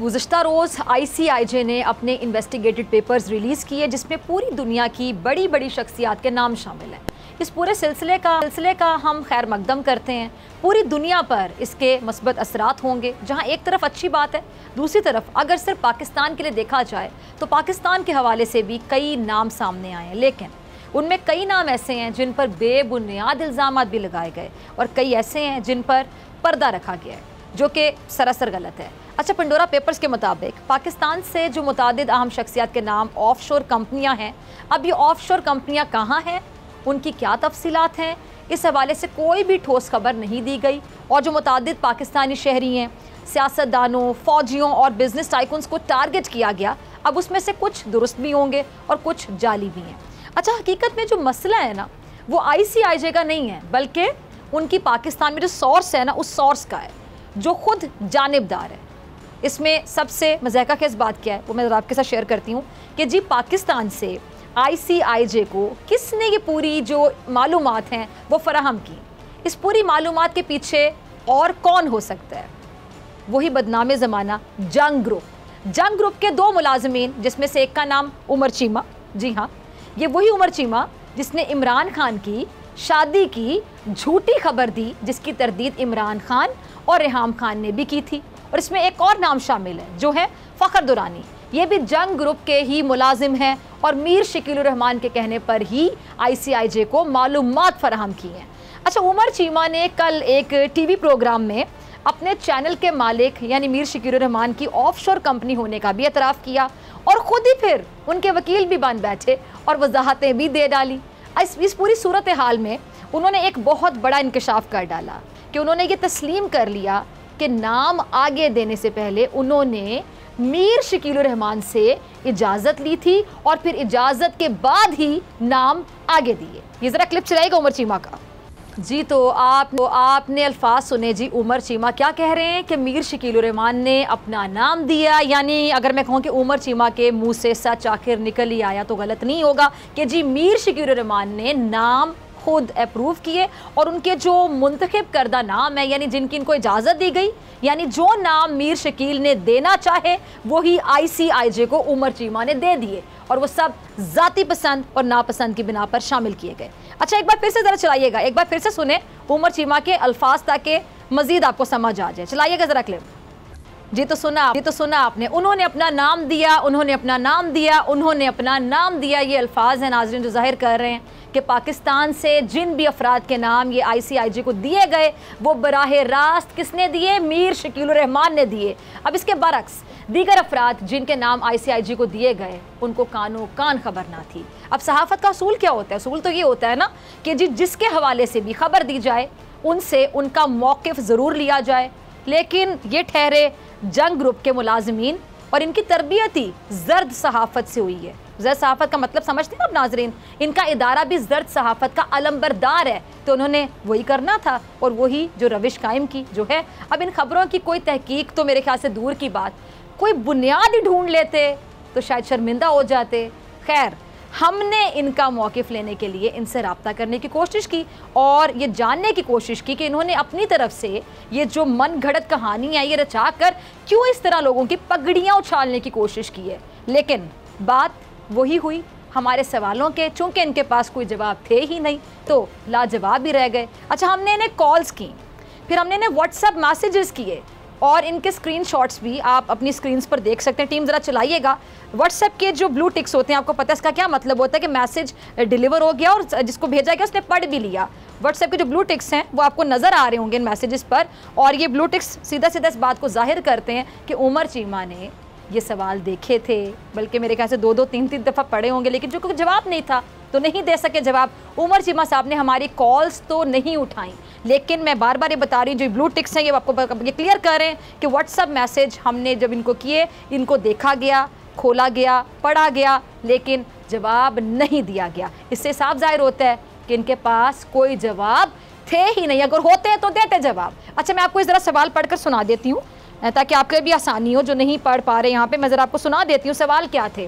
गुज़िश्ता रोज़ ICIJ ने अपने investigated papers release किए जिसमें पूरी दुनिया की बड़ी बड़ी शख्सियात के नाम शामिल हैं। इस पूरे सिलसिले का हम खैर मकदम करते हैं। पूरी दुनिया पर इसके मस्बत असरात होंगे, जहाँ एक तरफ अच्छी बात है, दूसरी तरफ अगर सिर्फ पाकिस्तान के लिए देखा जाए तो पाकिस्तान के हवाले से भी कई नाम सामने आए हैं, लेकिन उनमें कई नाम ऐसे हैं जिन पर बेबुनियाद इल्ज़ामात भी लगाए गए और कई ऐसे हैं जिन पर पर्दा रखा गया है, जो कि सरासर गलत है। अच्छा, पंडोरा पेपर्स के मुताबिक पाकिस्तान से जो मुतादिद अहम शख्सियात के नाम ऑफशोर कंपनियां हैं, अब ये ऑफशोर कंपनियां कहाँ हैं, उनकी क्या तफसीलात हैं, इस हवाले से कोई भी ठोस खबर नहीं दी गई। और जो मुतादिद पाकिस्तानी शहरी हैं, सियासतदानों, फ़ौजियों और बिजनेस टाइकून्स को टारगेट किया गया, अब उसमें से कुछ दुरुस्त भी होंगे और कुछ जाली भी हैं। अच्छा, हकीकत में जो मसला है ना, वो ICIJ का नहीं है, बल्कि उनकी पाकिस्तान में जो सोर्स है ना, उस सोर्स का है, जो खुद जानिबदार है। इसमें सबसे मज़ाक़ा खेज़ बात क्या है, वो मैं ज़रा आपके साथ शेयर करती हूँ कि जी पाकिस्तान से ICIJ को किसने ये पूरी जो मालूमात हैं वो फ़राहम की। इस पूरी मालूमात के पीछे और कौन हो सकता है? वही बदनाम ज़माना जंग ग्रुप के 2 मुलाजमीन, जिसमें से एक का नाम उमर चीमा। जी हाँ, ये वही उमर चीमा जिसने इमरान खान की शादी की झूठी खबर दी, जिसकी तरदीद इमरान खान और रेहाम खान ने भी की थी। और इसमें एक और नाम शामिल है जो है फ़खर दुरानी। ये भी जंग ग्रुप के ही मुलाजिम हैं और मीर शकीलुर रहमान के कहने पर ही ICIJ को मालूमात फराहम की हैं। अच्छा, उमर चीमा ने कल एक TV प्रोग्राम में अपने चैनल के मालिक यानी मीर शकीलुर रहमान की ऑफशोर कंपनी होने का भी एतराफ़ किया और ख़ुद ही फिर उनके वकील भी बन बैठे और वजाहतें भी दे डाली। इस पूरी सूरत हाल में उन्होंने एक बहुत बड़ा इंकशाफ कर डाला कि उन्होंने ये तस्लीम कर लिया कि नाम आगे देने से पहले उन्होंने मीर शकीलुर रहमान से इजाज़त ली थी और फिर इजाज़त के बाद ही नाम आगे दिए। ये ज़रा क्लिप चलाएगा उमर चीमा का। जी, तो आपने अल्फाज सुने जी, उमर चीमा क्या कह रहे हैं कि मीर शकीलुर रहमान ने अपना नाम दिया। यानी अगर मैं कहूँ कि उमर चीमा के मुंह से सच आखिर निकल ही आया तो गलत नहीं होगा कि जी मीर शकीलुर रहमान ने नाम खुद अप्रूव किए और उनके जो मुंतखब करदा नाम है, यानी जिनकी इनको इजाज़त दी गई, यानी जो नाम मीर शकील ने देना चाहे वही ICIJ को उमर चीमा ने दे दिए और वो सब ज़ाती पसंद और नापसंद की बिना पर शामिल किए गए। अच्छा, एक बार फिर से ज़रा चलाइएगा, एक बार फिर से सुने उमर चीमा के अल्फाज ताकि मज़ीद आपको समझ आ जाए। चलाइएगा ज़रा क्लिप। जी तो सुना आपने, उन्होंने अपना नाम दिया, उन्होंने अपना नाम दिया, उन्होंने अपना नाम दिया। ये अल्फाज हैं नाज़रीन जो ज़ाहिर कर रहे हैं कि पाकिस्तान से जिन भी अफराद के नाम ये ICIJ को दिए गए वो बराह रास्त किसने दिए? मीर शकीलुर रहमान ने दिए। अब इसके बरक्स दीगर अफराद जिनके नाम ICIJ को दिए गए उनको कानो कान खबर ना थी। अब सहाफ़त का असूल क्या होता है? असूल तो ये होता है ना कि जिसके हवाले से भी खबर दी जाए उनसे उनका मौक़िफ़ ज़रूर लिया जाए, लेकिन ये ठहरे जंग ग्रुप के मुलाजमीन और इनकी तरबियत ही जर्द सहाफ़त से हुई है। जर्द सहाफ़त का मतलब समझते हैं आप नाजरीन? इनका इदारा भी जर्द सहाफ़त का अलंबरदार है, तो उन्होंने वही करना था और वही जो रविश कायम की जो है। अब इन खबरों की कोई तहकीक तो मेरे ख्याल से दूर की बात, कोई बुनियाद ही ढूंढ लेते तो शायद शर्मिंदा हो जाते। खैर, हमने इनका मौक़िफ़ लेने के लिए इनसे रब्ता करने की कोशिश की और ये जानने की कोशिश की कि इन्होंने अपनी तरफ से ये जो मन घड़त कहानी है ये रचा कर क्यों इस तरह लोगों की पगड़ियाँ उछालने की कोशिश की है। लेकिन बात वही हुई हमारे सवालों के, चूँकि इनके पास कोई जवाब थे ही नहीं तो लाजवाब ही रह गए। अच्छा, हमने इन्हें कॉल्स की, फिर हमने इन्हें व्हाट्सएप मैसेजेस किए और इनके स्क्रीनशॉट्स भी आप अपनी स्क्रीन्स पर देख सकते हैं। टीम ज़रा चलाइएगा। व्हाट्सएप के जो ब्लू टिक्स होते हैं, आपको पता है इसका क्या मतलब होता है कि मैसेज डिलीवर हो गया और जिसको भेजा गया उसने पढ़ भी लिया। व्हाट्सएप के जो ब्लू टिक्स हैं वो आपको नज़र आ रहे होंगे इन मैसेजेस पर, और ये ब्लू टिक्स सीधा सीधा इस बात को जाहिर करते हैं कि उमर चीमा ने ये सवाल देखे थे, बल्कि मेरे ख्याल से 2-2, 3-3 दफ़ा पढ़े होंगे, लेकिन जो कोई जवाब नहीं था तो नहीं दे सके जवाब। उमर चीमा साहब ने हमारी कॉल्स तो नहीं उठाई, लेकिन मैं बार बार ये बता रही हूँ जो ब्लू टिक्स हैं ये आपको ये क्लियर कर रहे हैं कि व्हाट्सएप मैसेज हमने जब इनको किए, इनको देखा गया, खोला गया, पढ़ा गया, लेकिन जवाब नहीं दिया गया। इससे साफ जाहिर होता है कि इनके पास कोई जवाब थे ही नहीं, अगर होते हैं तो देते जवाब। अच्छा, मैं आपको इस तरह सवाल पढ़कर सुना देती हूँ ताकि आपके भी आसानी हो, जो नहीं पढ़ पा रहे यहाँ पे। मैं ज़रा आपको सुना देती हूँ सवाल क्या थे।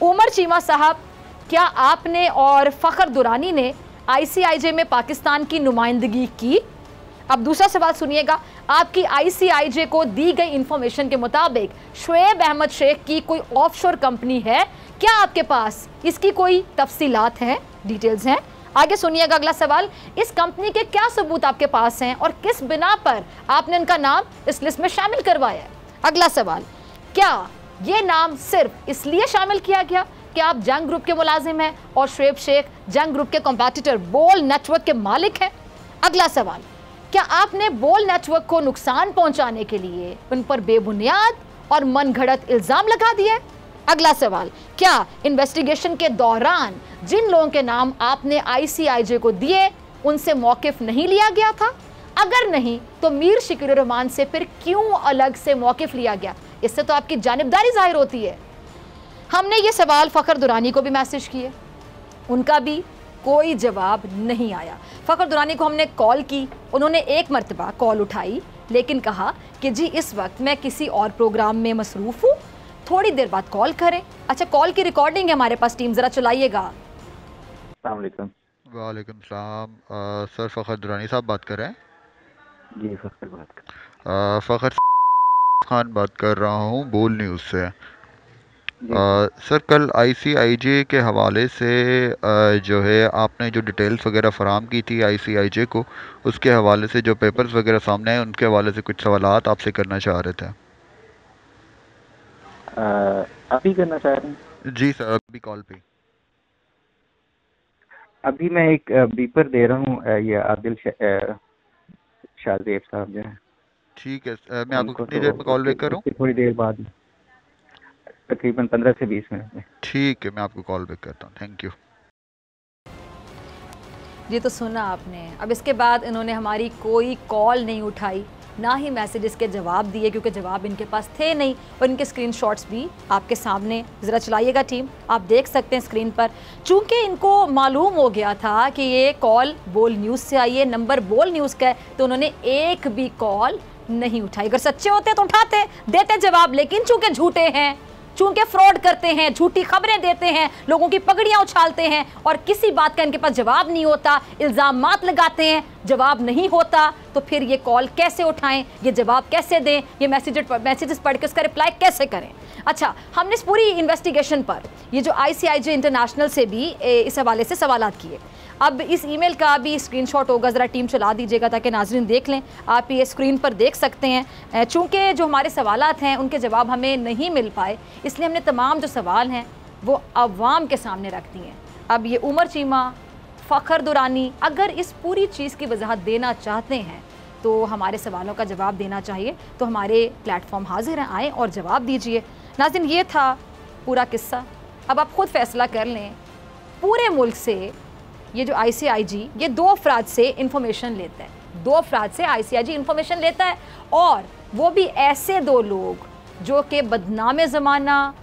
उमर चीमा साहब, क्या आपने और फ़खर दुरानी ने ICIJ में पाकिस्तान की नुमाइंदगी की? अब दूसरा सवाल सुनिएगा, आपकी ICIJ को दी गई इंफॉर्मेशन के मुताबिक शुएब अहमद शेख की कोई ऑफशोर कंपनी है क्या आपके पास? इसकी कोई तफसीलात हैं, डिटेल्स हैं? आगे सुनिएगा अगला सवाल, इस कंपनी के क्या सबूत आपके पास हैं और किस बिना पर आपने उनका नाम इस लिस्ट में शामिल करवाया है? अगला सवाल, क्या ये नाम सिर्फ इसलिए शामिल किया गया कि आप जंग ग्रुप के मुलाजिम हैं और शुएब शेख जंग ग्रुप के कॉम्पिटिटर बोल नेटवर्क के मालिक हैं? अगला सवाल, क्या आपने बोल नेटवर्क को नुकसान पहुंचाने के लिए उन पर बेबुनियाद और मनगढ़ंत इल्जाम लगा दिए? अगला सवाल, क्या इन्वेस्टिगेशन के दौरान जिन लोगों के नाम आपने ICIJ को दिए उनसे मौकिफ नहीं लिया गया था? अगर नहीं तो मीर शिकीर रहमान से फिर क्यों अलग से मौकिफ लिया गया? इससे तो आपकी जानिबदारी जाहिर होती है। हमने ये सवाल फ़खर दुरानी को भी मैसेज किए, उनका भी कोई जवाब नहीं आया। फ़खर दुरानी को हमने कॉल की, उन्होंने एक मरतबा कॉल उठाई लेकिन कहा कि जी इस वक्त मैं किसी और प्रोग्राम में मसरूफ़ हूँ, थोड़ी देर बाद कॉल करें। अच्छा, कॉल की रिकॉर्डिंग है हमारे पास, टीम ज़रा चलाइएगा। अस्सलाम वालेकुम। वालेकुम सलाम। सर फ़खर दुरानी साहब बात कर रहे हैं? जी फ़खर बात कर फ़खर खान बात कर रहा हूँ बोल न्यूज़ से। सर कल ICIJ के हवाले से जो है आपने जो डिटेल्स वगैरह फ़राहम की थी ICIJ को, उसके हवाले से जो पेपर्स वगैरह सामने आए उनके हवाले से कुछ सवालात आपसे करना चाह रहे थे। अभी करना चाह रहे हैं? जी सर, अभी कॉल पे। अभी मैं एक बीपर दे रहा हूँ, ये आदिल शाहजेब साहब जो है। ठीक है, मैं आपको कितनी देर में कॉल बैक करूँ? थोड़ी देर बाद, तकरीबन 15 से 20 मिनट में। ठीक है, मैं आपको कॉल बैक करता हूँ। Thank you. ये तो सुना आपने। अब इसके बाद इन्होंने हमारी कोई कॉल नहीं उठाई, ना ही मैसेजेस के जवाब दिए, क्योंकि जवाब इनके पास थे नहीं। और इनके स्क्रीनशॉट्स भी आपके सामने, ज़रा चलाइएगा टीम, आप देख सकते हैं स्क्रीन पर। चूँकि इनको मालूम हो गया था कि ये कॉल बोल न्यूज़ से आई है, नंबर बोल न्यूज़ का है, तो उन्होंने एक भी कॉल नहीं उठाई। अगर सच्चे होते तो उठाते, देते जवाब, लेकिन चूँकि झूठे हैं, चूंकि फ्रॉड करते हैं, झूठी खबरें देते हैं, लोगों की पगड़ियां उछालते हैं और किसी बात का इनके पास जवाब नहीं होता, इल्जामात लगाते हैं, जवाब नहीं होता, तो फिर ये कॉल कैसे उठाएं, ये जवाब कैसे दें, ये मैसेजेस पढ़ के उसका रिप्लाई कैसे करें? अच्छा, हमने इस पूरी इन्वेस्टिगेशन पर ये जो ICIJ इंटरनेशनल से भी इस हवाले से सवालात किए। अब इस ईमेल का भी स्क्रीनशॉट होगा, ज़रा टीम चला दीजिएगा ताकि नाज़रीन देख लें। आप ये स्क्रीन पर देख सकते हैं। चूँकि जो हमारे सवालात हैं उनके जवाब हमें नहीं मिल पाए, इसलिए हमने तमाम जो सवाल हैं वो अवाम के सामने रख दिए हैं। अब ये उमर चीमा, फ़खर दुरानी अगर इस पूरी चीज़ की वजाहत देना चाहते हैं तो हमारे सवालों का जवाब देना चाहिए, तो हमारे प्लेटफॉर्म हाजिर हैं, आएँ और जवाब दीजिए। नाज़रीन, ये था पूरा किस्सा। अब आप ख़ुद फ़ैसला कर लें। पूरे मुल्क से ये जो ICIJ, ये 2 अफराद से इंफॉर्मेशन लेता है, 2 अफराद से ICIJ इंफॉर्मेशन लेता है, और वो भी ऐसे 2 लोग जो कि बदनाम ज़माना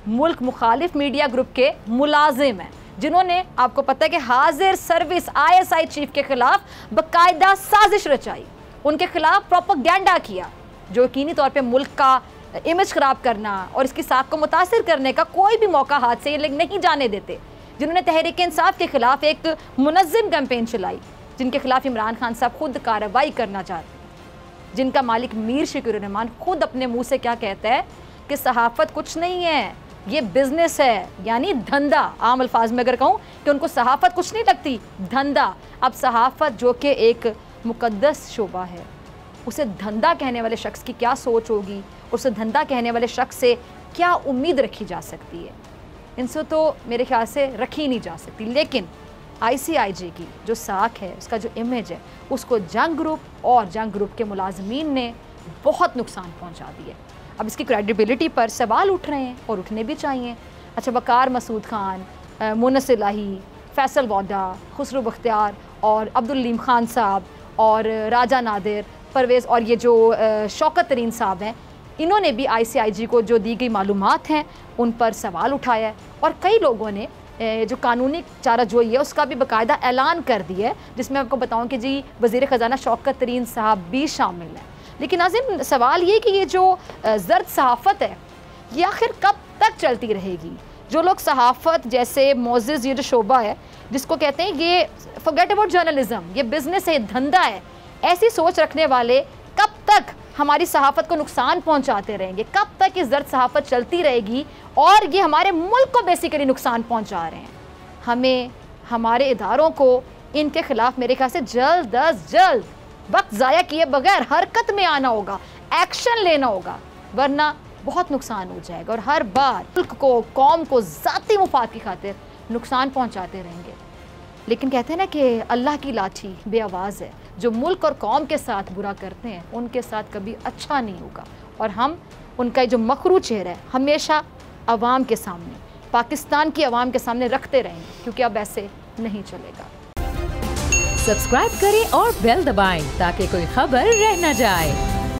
मुल्क मुखालिफ मीडिया ग्रुप के मुलाजिम हैं, जिन्होंने, आपको पता है कि हाजिर सर्विस ISI चीफ के खिलाफ बाकायदा साजिश रचाई, उनके खिलाफ प्रोपेगेंडा किया, जो यकीनी तौर पे मुल्क का इमेज ख़राब करना और इसकी साख को मुतासिर करने का कोई भी मौका हाथ से ये लोग नहीं जाने देते, जिन्होंने तहरीक इंसाफ के खिलाफ एक मुनज़्ज़म कैंपेन चलाई, जिनके खिलाफ इमरान खान साहब खुद कार्रवाई करना चाहते हैं, जिनका मालिक मीर शिकीर रहमान खुद अपने मुंह से क्या कहता है कि सहाफ़त कुछ नहीं है, ये बिज़नेस है, यानी धंधा। आम अल्फाज में अगर कहूँ कि उनको सहाफ़त कुछ नहीं लगती, धंधा। अब सहाफ़त जो कि एक मुक़द्दस शोबा है, उसे धंधा कहने वाले शख्स की क्या सोच होगी, उसे धंधा कहने वाले शख्स से क्या उम्मीद रखी जा सकती है? इनसे तो मेरे ख्याल से रखी नहीं जा सकती। लेकिन ICIJ की जो साख है, उसका जो इमेज है, उसको जंग ग्रुप और जंग ग्रुप के मुलाजमीन ने बहुत नुकसान पहुंचा दिया। अब इसकी क्रेडिबिलिटी पर सवाल उठ रहे हैं और उठने भी चाहिए। अच्छा, वकार मसूद खान, मुनस इलाही, फैसल वोडा, खुसरो बख्तियार और अब्दुल खान साहब और राजा नादिर, परवेज़ और ये जो शौकत तरीन साहब हैं, इन्होंने भी ICIJ को जो दी गई मालूमात हैं उन पर सवाल उठाया है। और कई लोगों ने जो कानूनी चाराजोई है उसका भी बाकायदा ऐलान कर दिया है, जिसमें आपको बताऊं कि जी वज़ीर ख़जाना शौकत तरीन साहब भी शामिल हैं। लेकिन नाज़रीन, सवाल ये कि ये जो ज़र्द सहाफ़त है ये आखिर कब तक चलती रहेगी? जो लोग सहाफ़त जैसे मोज़िज़, ये जो शोबा है जिसको कहते हैं, ये फॉरगेट अबाउट जर्नलिज़म, ये बिज़नेस है, धंधा है, ऐसी सोच रखने वाले कब तक हमारी सहाफ़त को नुकसान पहुंचाते रहेंगे? कब तक ये ज़र्द सहाफ़त चलती रहेगी? और ये हमारे मुल्क को बेसिकली नुकसान पहुंचा रहे हैं। हमें हमारे इदारों को इनके ख़िलाफ़ मेरे ख्याल से जल्द अज जल्द वक्त ज़ाया किए बगैर हरकत में आना होगा, एक्शन लेना होगा, वरना बहुत नुकसान हो जाएगा और हर बार मुल्क को, कौम को ज़ाती मुफाद की खातिर नुकसान पहुंचाते रहेंगे। लेकिन कहते हैं ना कि अल्लाह की लाठी बेआवाज़ है। जो मुल्क और कौम के साथ बुरा करते हैं उनके साथ कभी अच्छा नहीं होगा, और हम उनका जो मकरू चेहरा है हमेशा अवाम के सामने, पाकिस्तान की अवाम के सामने रखते रहेंगे, क्योंकि अब ऐसे नहीं चलेगा। सब्सक्राइब करें और बेल दबाएं ताकि कोई खबर रह न जाए।